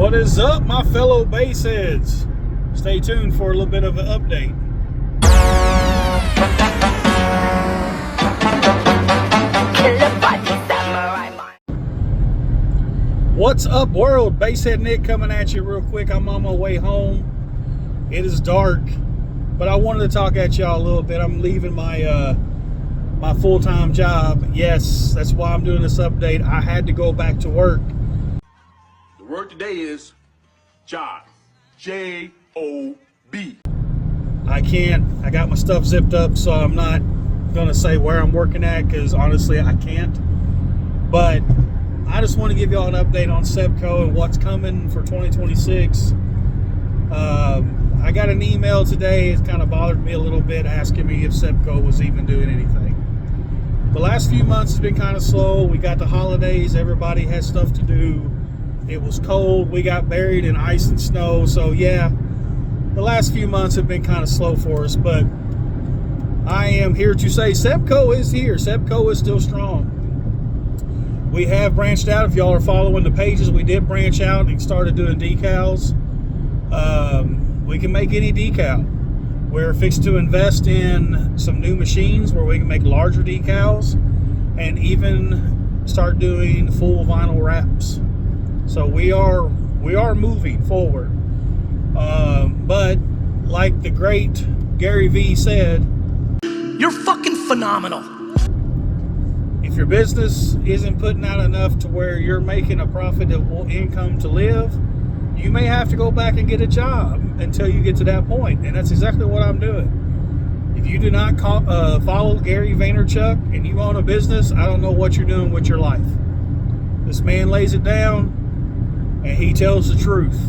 What is up, my fellow baseheads? Stay tuned for a little bit of an update. What's up, world? Basehead Nick coming at you real quick. I'm on my way home. It is dark, but I wanted to talk at y'all a little bit. I'm leaving my my full-time job. Yes, that's why I'm doing this update. I had to go back to work. The word today is job. J-O-B. I can't. I got my stuff zipped up, so I'm not going to say where I'm working at because honestly, I can't. But I just want to give y'all an update on Cebbco and what's coming for 2026. I got an email today. It kind of bothered me a little bit, asking me if Cebbco was even doing anything. The last few months has been kind of slow. We got the holidays. Everybody has stuff to do. It was cold. We got buried in ice and snow. So yeah, the last few months have been kind of slow for us. But I am here to say Cebbco is here. Cebbco is still strong. We have branched out. If y'all are following the pages, we did branch out and started doing decals. We can make any decal. We're fixed to invest in some new machines where we can make larger decals and even start doing full vinyl wraps. So we are moving forward. But like the great Gary V said, you're fucking phenomenal. If your business isn't putting out enough to where you're making a profitable income to live, you may have to go back and get a job until you get to that point. And that's exactly what I'm doing. If you do not follow Gary Vaynerchuk and you own a business, I don't know what you're doing with your life. This man lays it down and he tells the truth.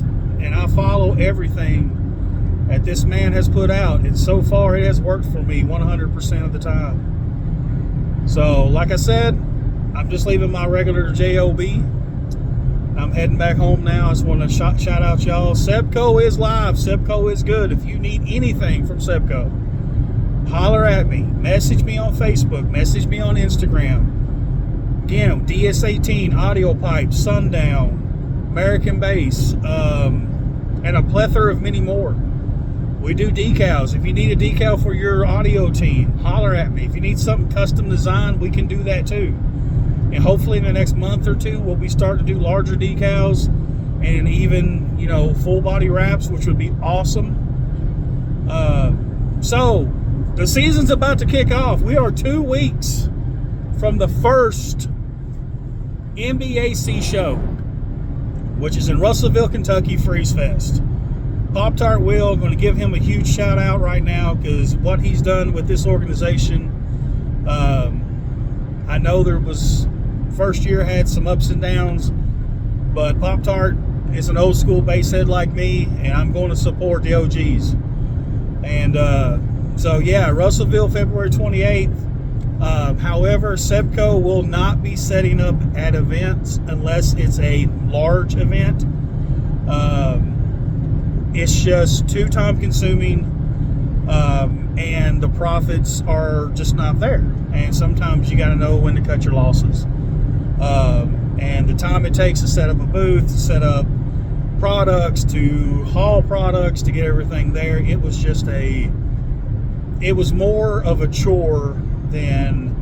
And I follow everything that this man has put out. And so far it has worked for me 100% of the time. So like I said, I'm just leaving my regular job. I'm heading back home now. I just want to shout out y'all. Cebbco is live. Cebbco is good. If you need anything from Cebbco, holler at me. Message me on Facebook. Message me on Instagram. Again, DS18, audio pipes, Sundown, American bass, and a plethora of many more. We do decals. If you need a decal for your audio team, holler at me. If you need something custom designed, we can do that too. And hopefully in the next month or two, we'll be starting to do larger decals and even, you know, full body wraps, which would be awesome. So the season's about to kick off. We are 2 weeks from the first NBAC show, which is in Russellville, Kentucky, Freeze Fest. Pop-Tart Will, going to give him a huge shout out right now because what he's done with this organization, I know there was first year had some ups and downs, but Pop-Tart is an old school basehead like me, and I'm going to support the OGs. And so yeah, Russellville, February 28th. However, Cebbco will not be setting up at events unless it's a large event. It's just too time consuming, and the profits are just not there. And sometimes you got to know when to cut your losses. And the time it takes to set up a booth, to set up products, to haul products, to get everything there, it was just it was more of a chore than,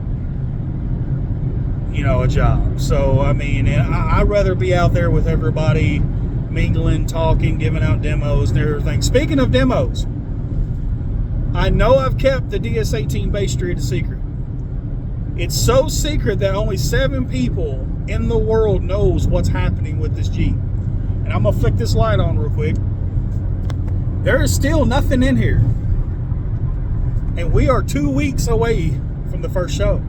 you know, a job. So, I mean, I'd rather be out there with everybody, mingling, talking, giving out demos and everything. Speaking of demos, I know I've kept the DS18 Basstriot a secret. It's so secret that only 7 people in the world knows what's happening with this Jeep. And I'm gonna flick this light on real quick. There is still nothing in here. And we are 2 weeks away from the first show.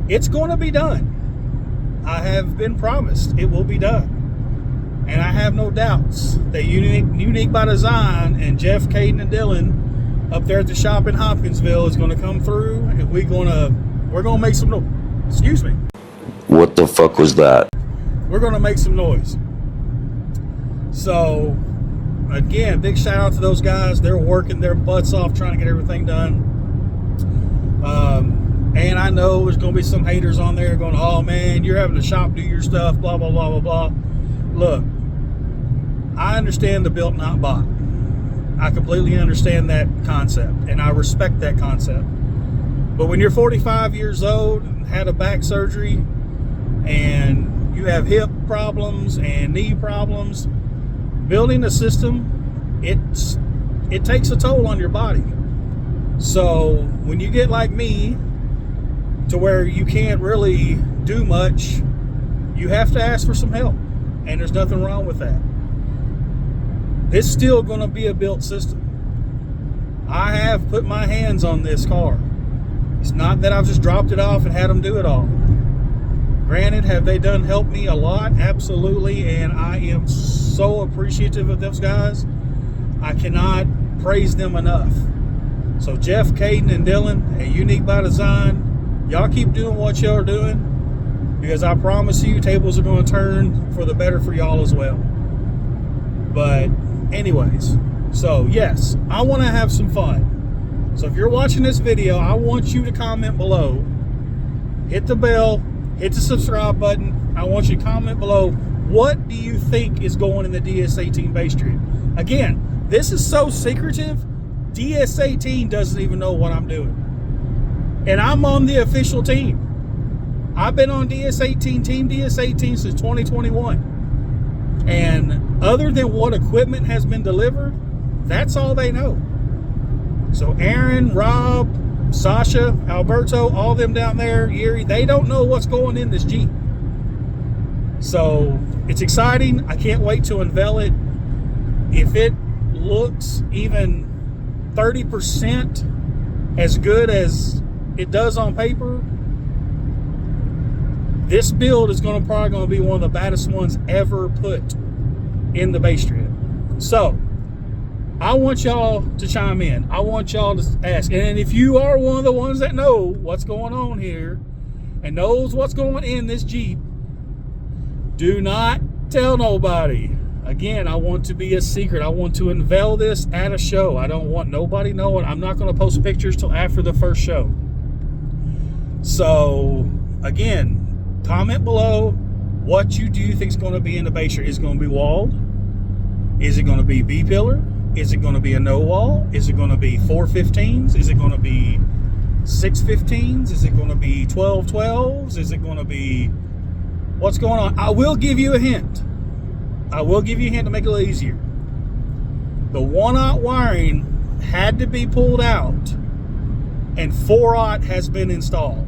It's gonna be done. I have been promised it will be done. And I have no doubts that Unique by Design and Jeff, Caden, and Dylan up there at the shop in Hopkinsville is going to come through, and we're going to make some noise. Excuse me. What the fuck was that? We're going to make some noise. So, again, big shout out to those guys. They're working their butts off trying to get everything done. And I know there's going to be some haters on there going, oh man, you're having the shop do your stuff, blah, blah, blah, blah, blah. Look, I understand the built not bought. I completely understand that concept, and I respect that concept. But when you're 45 years old and had a back surgery and you have hip problems and knee problems, building a system, it takes a toll on your body. So when you get like me to where you can't really do much, you have to ask for some help, and there's nothing wrong with that. It's still going to be a built system. I have put my hands on this car. It's not that I've just dropped it off and had them do it all. Granted, have they done help me a lot? Absolutely, and I am so appreciative of those guys. I cannot praise them enough. So Jeff, Caden, and Dylan at Unique by Design, y'all keep doing what y'all are doing, because I promise you tables are going to turn for the better for y'all as well. But anyways, so yes, I want to have some fun. So if you're watching this video, I want you to comment below, hit the bell, hit the subscribe button. I want you to comment below, what do you think is going in the DS18 Basstriot? Again, this is so secretive, DS18 doesn't even know what I'm doing. And I'm on the official team. I've been on DS18, Team DS18 since 2021. And other than what equipment has been delivered, that's all they know. So Aaron, Rob, Sasha, Alberto, all them down there, Yuri, they don't know what's going in this Jeep. So it's exciting. I can't wait to unveil it. If it looks even 30% as good as it does on paper, this build is probably going to be one of the baddest ones ever put in the Basstriot. So I want y'all to chime in. I want y'all to ask. And if you are one of the ones that know what's going on here and knows what's going in this Jeep, do not tell nobody. Again, I want to be a secret. I want to unveil this at a show. I don't want nobody knowing. I'm not going to post pictures till after the first show. So again, comment below what you do think is going to be in the Basstriot. Is it going to be walled? Is it going to be B-pillar? Is it going to be a no wall? Is it going to be 415s? Is it going to be 615s? Is it going to be 1212s? Is it going to be, what's going on? I will give you a hint. I will give you a hint to make it a little easier. The 1-aught wiring had to be pulled out, and 4-aught has been installed.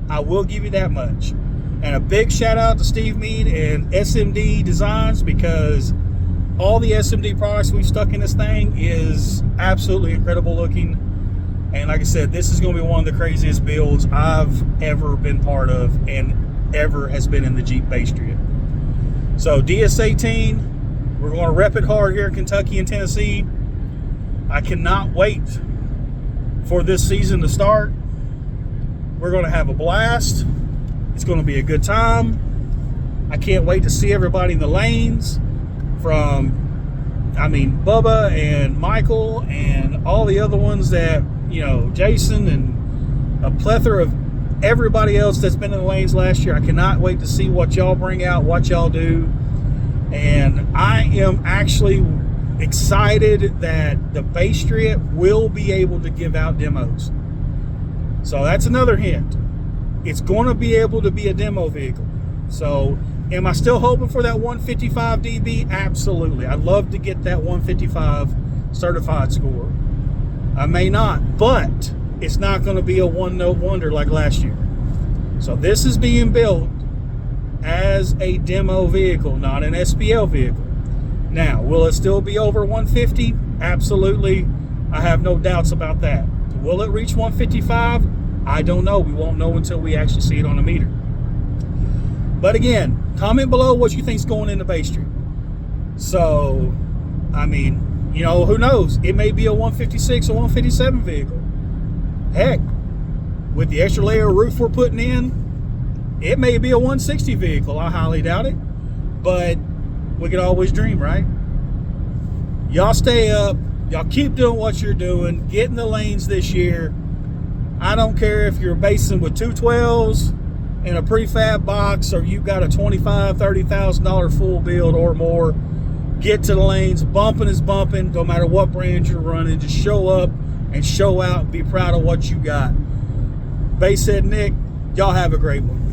I will give you that much. And a big shout out to Steve Mead and SMD Designs, because all the SMD products we've stuck in this thing is absolutely incredible looking. And like I said, this is going to be one of the craziest builds I've ever been part of and ever has been in the Jeep Basstriot. So DS18, we're going to rep it hard here in Kentucky and Tennessee. I cannot wait for this season to start. We're going to have a blast. It's going to be a good time. I can't wait to see everybody in the lanes. Bubba and Michael and all the other ones that, Jason and a plethora of everybody else that's been in the lanes last year. I cannot wait to see what y'all bring out, what y'all do. And I am actually excited that the Basstriot will be able to give out demos. So that's another hint. It's going to be able to be a demo vehicle. So am I still hoping for that 155 DB? Absolutely. I'd love to get that 155 certified score. I may not, but it's not going to be a one-note wonder like last year. So this is being built as a demo vehicle, not an SPL vehicle. Now, will it still be over 150? Absolutely. I have no doubts about that. Will it reach 155? I don't know. We won't know until we actually see it on the meter. But again, comment below what you think is going in the Basstriot. So, who knows? It may be a 156 or 157 vehicle. Heck, with the extra layer of roof we're putting in, it may be a 160 vehicle. I highly doubt it. But we could always dream, right? Y'all stay up. Y'all keep doing what you're doing. Get in the lanes this year. I don't care if you're basing with 212s in a prefab box or you got a $25,000, $30,000 full build or more. Get to the lanes. Bumping is bumping. No matter what brand you're running, just show up and show out and be proud of what you got. Basshead Nick, y'all have a great one.